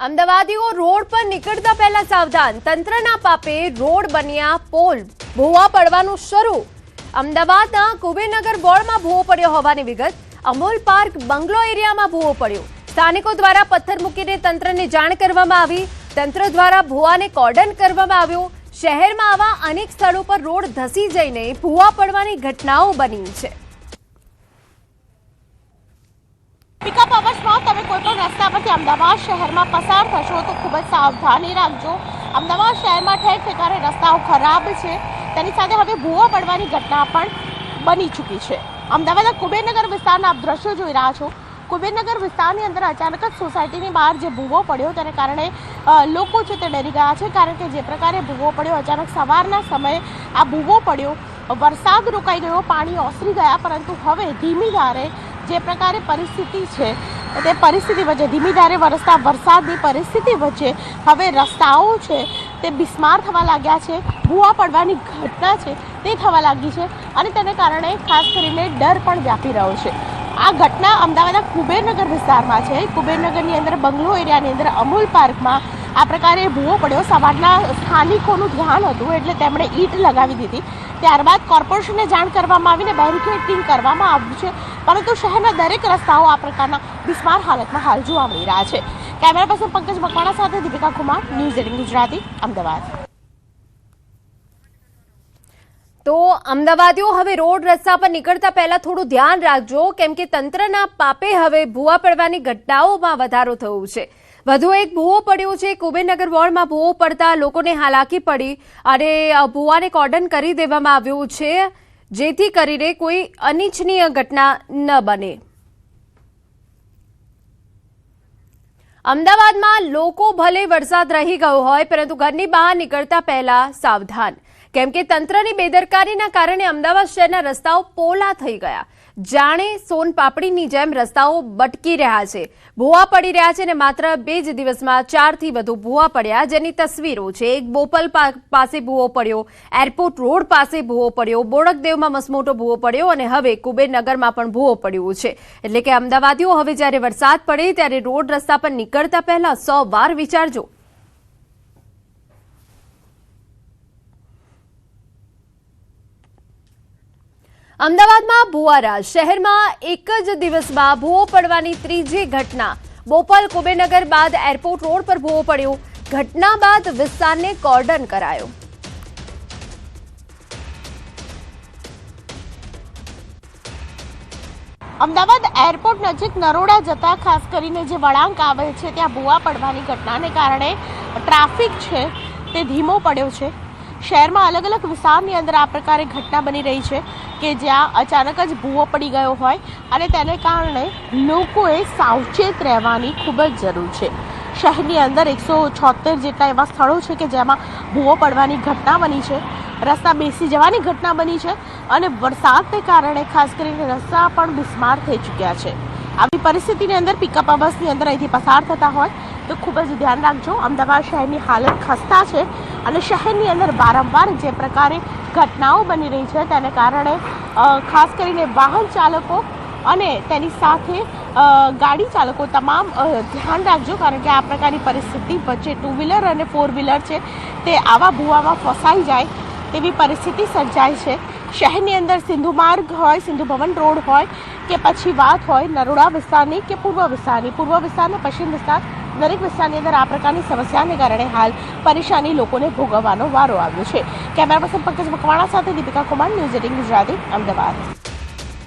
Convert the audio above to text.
અમદાવાદીઓ road પર નીકળતા પહેલા સાવધાન, તંત્રના પાપે રોડ બન્યા પોલ, ભૂવા પડવાનું શરૂ। અમદાવાદના કુબેરનગર વોર્ડમાં ભૂવો પડ્યો હોવાની વિગત। અમોલ પાર્ક બંગલો એરિયામાં ભૂવો પડ્યો। સ્થાનિકો દ્વારા પથ્થર મૂકીને તંત્રને જાણ કરવામાં આવી। તંત્ર દ્વારા ભૂવાને કોર્ડન કરવામાં આવ્યો। શહેરમાં આવા અનેક સ્થળો પર રોડ ધસી જઈને ભૂવા પડવાની ઘટનાઓ બની છે। पिकअप अवर्स में તમે કોઈ પણ રસ્તા પરથી અમદાવાદ શહેરમાં પસાર થશો તો ખૂબ જ સાવધાની રાખજો। અમદાવાદ શહેરમાં ઠેર ઠેકાણે રસ્તાઓ ખરાબ છે, તેની સાથે હવે ભૂવો પડવાની ઘટના પણ બની ચૂકી છે। અમદાવાદના કુબેરનગર વિસ્તારના આપ દ્રશ્યો જોઈ રહ્યા છો। કુબેરનગર વિસ્તારની અંદર અચાનક જ સોસાયટીની બહાર જે ભૂવો પડ્યો તેને કારણે લોકો છે તે ડરી ગયા છે, કારણ કે જે પ્રકારે ભૂવો પડ્યો, અચાનક સવારના સમયે આ ભૂવો પડ્યો, વરસાદ રોકાઈ ગયો, પાણી ઓસરી ગયા, પરંતુ હવે ધીમી ધારે જે પ્રકારે પરિસ્થિતિ છે તે પરિસ્થિતિ વચ્ચે ધીમી ધારે વરસતા વરસાદની પરિસ્થિતિ વચ્ચે હવે રસ્તાઓ છે તે બિસ્માર થવા લાગ્યા છે। ભૂવા પડવાની ઘટના છે તે થવા લાગી છે અને તેને કારણે ખાસ કરીને ડર પણ વ્યાપી રહ્યો છે। આ ઘટના અમદાવાદના કુબેરનગર વિસ્તારમાં છે। કુબેરનગરની અંદર બંગલો એરિયાની અંદર અમૂલ પાર્કમાં આ પ્રકારે ભૂવો પડ્યો। સવારના સ્થાનિકોનું ધ્યાન હતું એટલે તેમણે ઈંટ લગાવી દીધી। ત્યારબાદ કોર્પોરેશનને જાણ કરવામાં આવીને બેરિકેડિંગ કરવામાં આવ્યું છે, પરંતુ શહેરના દરેક રસ્તાઓ આ પ્રકારના બિસ્માર હાલતમાં હાલ જોવા મળી રહ્યા છે। કેમેરા પર્સન પંકજ મકવાણા સાથે દીપિકા કુમાર, ન્યૂઝ 18 ગુજરાતી, અમદાવાદ। તો અમદાવાદીઓ હવે રોડ રસ્તા પર નીકળતા પહેલા થોડું ધ્યાન રાખજો, કેમ કે તંત્રના પાપે હવે ભૂવા પડવાની ઘટનાઓમાં વધારો થયો છે। વધુ એક ભૂવો પડ્યો છે। કુબેરનગર વોર્ડમાં ભૂવો પડતા લોકોને હાલાકી પડી અને ભૂવાને કોર્ડન કરી દેવામાં આવ્યું છે, જેથી કરીને કોઈ અનિચ્છનીય ઘટના ન બને। અમદાવાદમાં લોકો ભલે વરસાદ રહી ગયો હોય, પરંતુ ઘરની બહાર નીકળતા પહેલા સાવધાન, કેમ કે તંત્રની બેદરકારીના કારણે અમદાવાદ શહેરના રસ્તાઓ પોલા થઈ ગયા। જાણે સોન પાપડીની જેમ રસ્તાઓ બટકી રહ્યા છે, ભૂવા પડી રહ્યા છે અને માત્ર 2 જ દિવસમાં 4 થી વધુ ભૂવા પડ્યા, જેની તસવીરો છે। એક બોપલ પાસે ભૂવો પડ્યો, એરપોર્ટ રોડ પાસે ભૂવો પડ્યો, બોડકદેવમાં મસમોટો ભૂવો પડ્યો અને હવે કુબેરનગરમાં પણ ભૂવો પડ્યો છે। એટલે કે અમદાવાદીઓ હવે જ્યારે વરસાદ પડે ત્યારે રોડ રસ્તા પર નીકળતા પહેલા 100 વાર વિચારજો। અમદાવાદમાં ભૂવારાજ, શહેરમાં એક જ દિવસમાં ભૂવો પડવાની ત્રીજી ઘટના। બોપલ કુબેરનગર બાદ એરપોર્ટ રોડ પર ભૂવો પડ્યો। ઘટના બાદ વિસ્તારને કોર્ડન કરાયો। અમદાવાદ એરપોર્ટ નજીક નરોડા જતા ખાસ કરીને જે વળાંક આવે છે ત્યાં ભૂવા પડવાની ઘટનાને કારણે ટ્રાફિક છે તે ધીમો પડ્યો છે। શહેરમાં અલગ અલગ વિસ્તારની અંદર આ પ્રકારે ઘટના બની રહી છે કે જ્યાં અચાનક જ ભૂવો પડી ગયો હોય અને તેને કારણે લોકોએ સાવચેત રહેવાની ખૂબ જ જરૂર છે। શહેરની અંદર 176 જેટલા એવા સ્થળો છે કે જેમાં ભૂવો પડવાની ઘટના બની છે, રસ્તા બેસી જવાની ઘટના બની છે અને વરસાદને કારણે ખાસ કરીને રસ્તા પણ બિસ્માર થઈ ચૂક્યા છે। આવી પરિસ્થિતિની અંદર પિકઅપ બસની અંદર અહીંથી પસાર થતા હોય તો ખૂબ જ ધ્યાન રાખજો। અમદાવાદ શહેરની હાલત ખસ્તા છે અને શહેરની અંદર વારંવાર જે પ્રકારે ઘટનાઓ બની રહી છે તેને કારણે ખાસ કરીને વાહન ચાલકો અને તેની સાથે ગાડી ચાલકો તમામ ધ્યાન રાખજો, કારણ કે આ પ્રકારની પરિસ્થિતિ વચ્ચે 2 વ્હીલર અને 4 વ્હીલર છે તે આવા ભૂવામાં ફસાઈ જાય તેવી પરિસ્થિતિ સર્જાય છે। શહેરની અંદર સિંધુ માર્ગ હોય, સિંધુ ભવન રોડ હોય કે પછી વાત હોય નરોડા વિસ્તારની કે પૂર્વ વિસ્તારની, પૂર્વ વિસ્તાર અને પશ્ચિમ વિસ્તાર, દરેક વિસ્તારની અંદર આ પ્રકારની સમસ્યાને કારણે હાલ પરેશાની લોકોને ભોગવવાનો વારો આવ્યો છે। કેમેરા પર્સન પંકજ મકવાણા સાથે દીપિકા કુમાર, ન્યૂઝ 18 ગુજરાતી, અમદાવાદ।